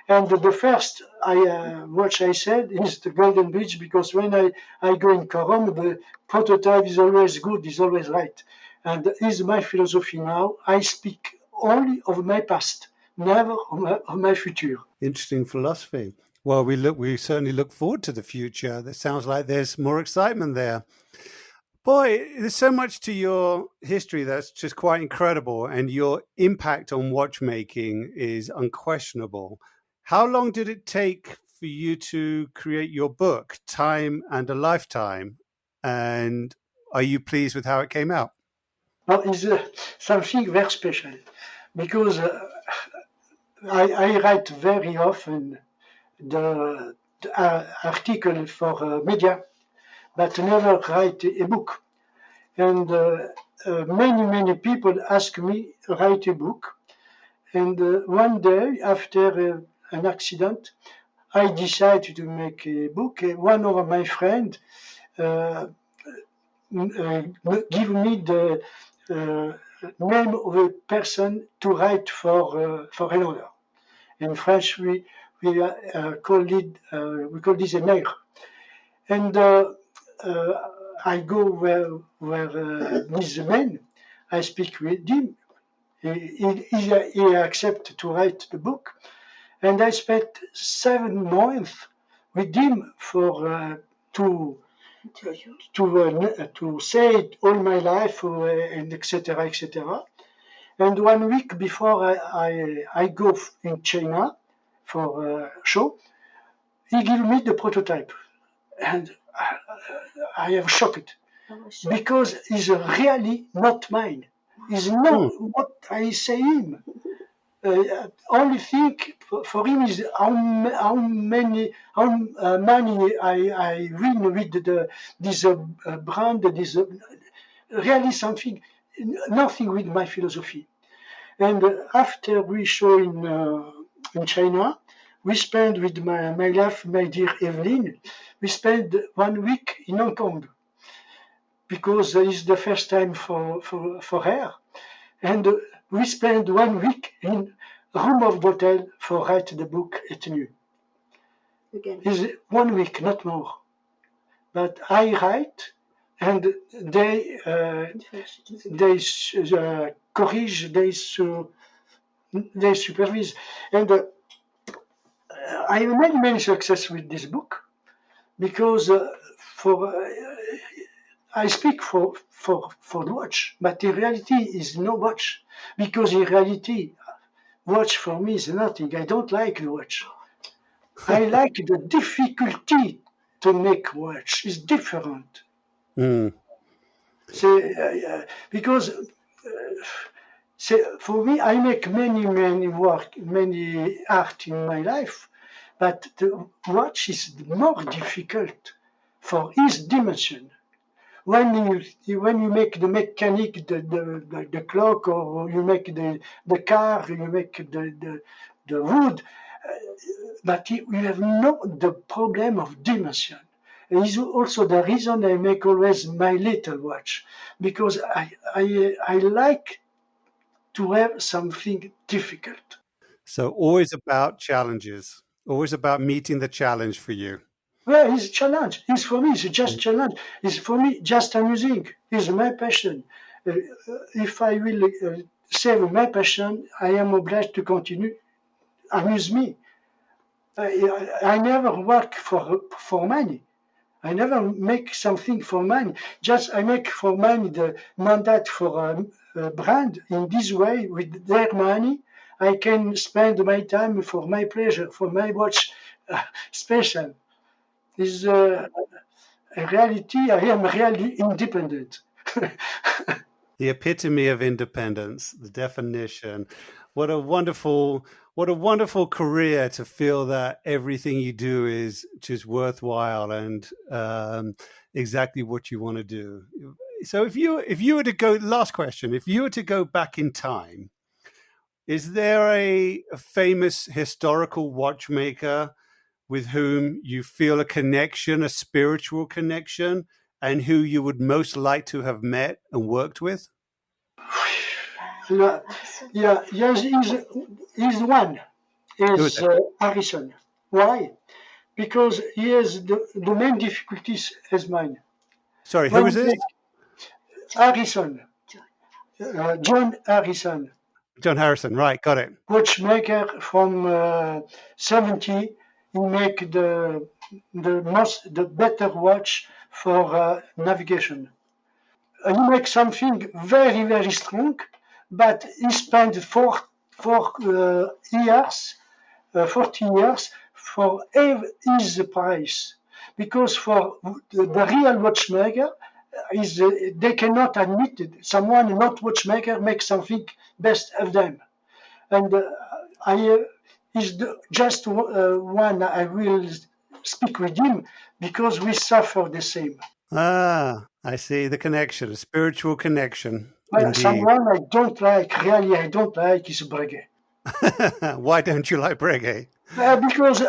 And the first what I said is the Golden Bridge, because when I go in Corum, the prototype is always good, is always right. And is my philosophy now. I speak only of my past, never of my future. Interesting philosophy. Well, we certainly look forward to the future. That sounds like there's more excitement there. Boy, there's so much to your history that's just quite incredible, and your impact on watchmaking is unquestionable. How long did it take for you to create your book, Time and a Lifetime? And are you pleased with how it came out? Well, it's something very special, because I write very often the article for media, but never write a book. And many people ask me to write a book. And one day, after an accident, I decided to make a book. One of my friends give me the name of a person to write for another. In French, we call this a maire. And I go where this man. I speak with him. He accepts to write the book, and I spent 7 months with him for to say all my life and etc. etc. And 1 week before I go in China for a show, he gave me the prototype, and I am shocked, because it's really not mine. It's not what I say him. Only thing for him is how money I win with this brand. This really something, nothing with my philosophy. And after we show in China, we spend with my wife, my dear Evelyn, we spend 1 week in Hong Kong, because it's the first time for her. And we spend 1 week in room of hotel for write the book at new. Again. Is 1 week, not more. But I write, and they corrige, they supervise, and I made many success with this book because I speak for the watch, but in reality is no watch, because in reality watch for me is nothing. I don't like the watch. I like the difficulty to make watch. It's different. So, because for me, I make many art in my life, but the watch is more difficult for its dimension. When you make the mechanic, the clock, or you make the car, you make the wood, but you have the problem of dimension. And it's also the reason I make always my little watch, because I like to have something difficult. So always about challenges, always about meeting the challenge for you. Well, it's a challenge. It's for me, it's just challenge. It's for me just amusing. It's my passion. If I will save my passion, I am obliged to continue. Amuse me. I never work for money. I never make something for money. Just I make for money the mandate for a brand. In this way, with their money, I can spend my time for my pleasure, for my watch special. Is in reality, I am really independent. The epitome of independence, the definition. What a wonderful career to feel that everything you do is just worthwhile and exactly what you want to do. So if you were to go, last question, if you were to go back in time, is there a famous historical watchmaker with whom you feel a connection, a spiritual connection, and who you would most like to have met and worked with? Yes, he's one. Is Harrison. Why? Because he has the main difficulties as mine. Sorry, who is this? Harrison. John Harrison. John Harrison, right, got it. Watchmaker from 70. He make the better watch for navigation. He makes something very, very strong, but he spent 40 years for his price. Because for the real watchmaker, they cannot admit it. Someone not watchmaker makes something best of them. And is just one I will speak with him, because we suffer the same. Ah, I see the connection, a spiritual connection. Someone I don't like is Breguet. Why don't you like Breguet? Because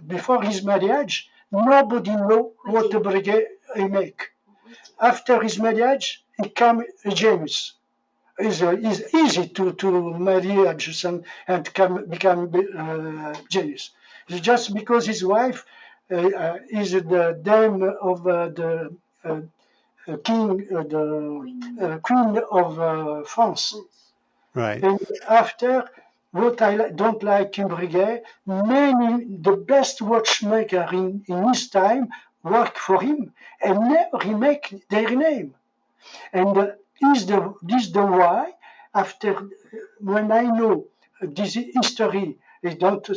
before his marriage, nobody know what the Breguet he make. After his marriage, he came a genius. It's easy to marry and become genius. It's just because his wife is the dame of the queen of France. Right. And after, what I don't like in Breguet, the best watchmaker in his time work for him, and never he make their name. And this the why. After, when I know this history, he don't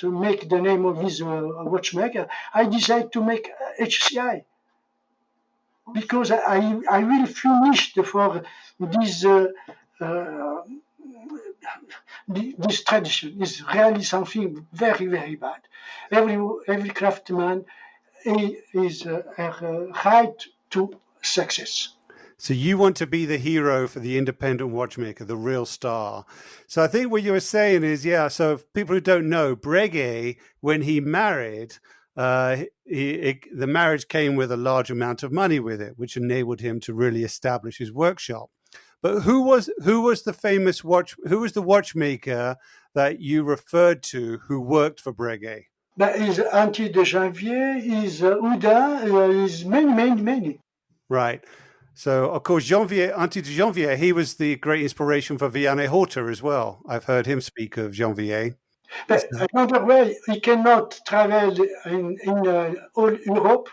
make the name of his watchmaker, I decide to make AHCI. Because I will finish for this tradition is really something very, very bad. Every craftsman is right to success. So you want to be the hero for the independent watchmaker, the real star. So I think what you were saying is, so if people who don't know, Breguet, when he married, the marriage came with a large amount of money with it, which enabled him to really establish his workshop. But who was the watchmaker that you referred to who worked for Breguet? He's Anti de Janvier, he's Oudin, he's many. Right. So, of course, Anti de Janvier, he was the great inspiration for Vianney Halter as well. I've heard him speak of Janvier. But another way, he cannot travel in all Europe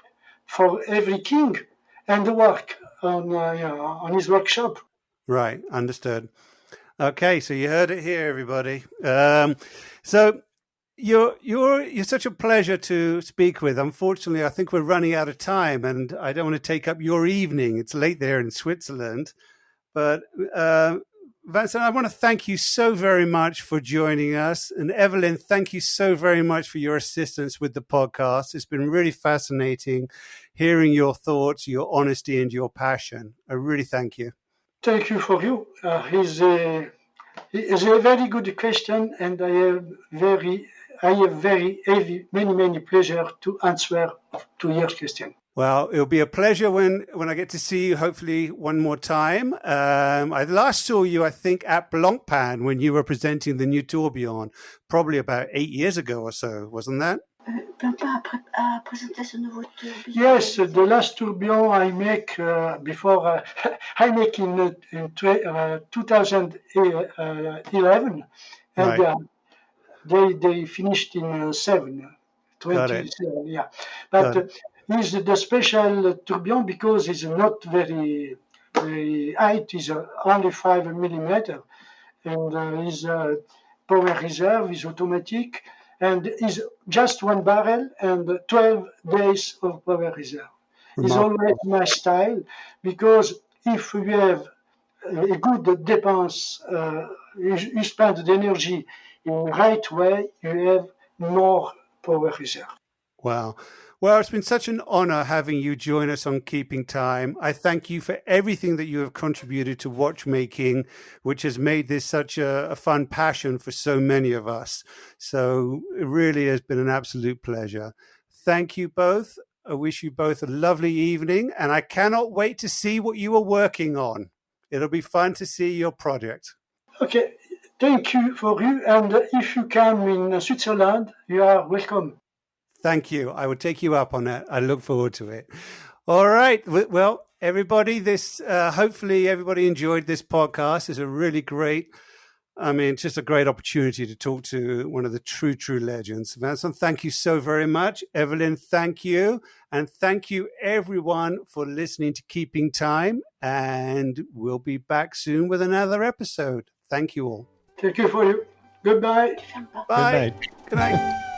for every king and work on his workshop. Right, understood. Okay, so you heard it here, everybody. So you're such a pleasure to speak with. Unfortunately, I think we're running out of time, and I don't want to take up your evening. It's late there in Switzerland, but Vincent, I want to thank you so very much for joining us, and Evelyn, thank you so very much for your assistance with the podcast. It's been really fascinating hearing your thoughts, your honesty, and your passion. I really thank you. Thank you for you. It's a very good question, and I have many pleasure to answer to your question. Well, it'll be a pleasure when I get to see you, hopefully, one more time. I last saw you, I think, at Blancpain when you were presenting the new tourbillon, probably about 8 years ago or so, wasn't that? Blancpain a présenté ce nouveau tourbillon. Yes, the last tourbillon I make before I make in 2011, and Right. They finished in 27, yeah. But it's the special tourbillon because it's not very height, is only 5 millimeter, and is power reserve, is automatic, and is just one barrel and 12 days of power reserve. It's always my style, because if you have a good dépense, you spend the energy in the right way, you have more power reserve. Wow. Well, it's been such an honor having you join us on Keeping Time. I thank you for everything that you have contributed to watchmaking, which has made this such a fun passion for so many of us. So it really has been an absolute pleasure. Thank you both. I wish you both a lovely evening, and I cannot wait to see what you are working on. It'll be fun to see your project. Okay, thank you for you. And if you come in Switzerland, you are welcome. Thank you. I will take you up on that. I look forward to it. All right. Well, everybody, hopefully everybody enjoyed this podcast. It's a really great, just a great opportunity to talk to one of the true legends. Vincent, thank you so very much. Evelyn, thank you. And thank you everyone for listening to Keeping Time. And we'll be back soon with another episode. Thank you all. Thank you for you. Goodbye. Bye. Good night.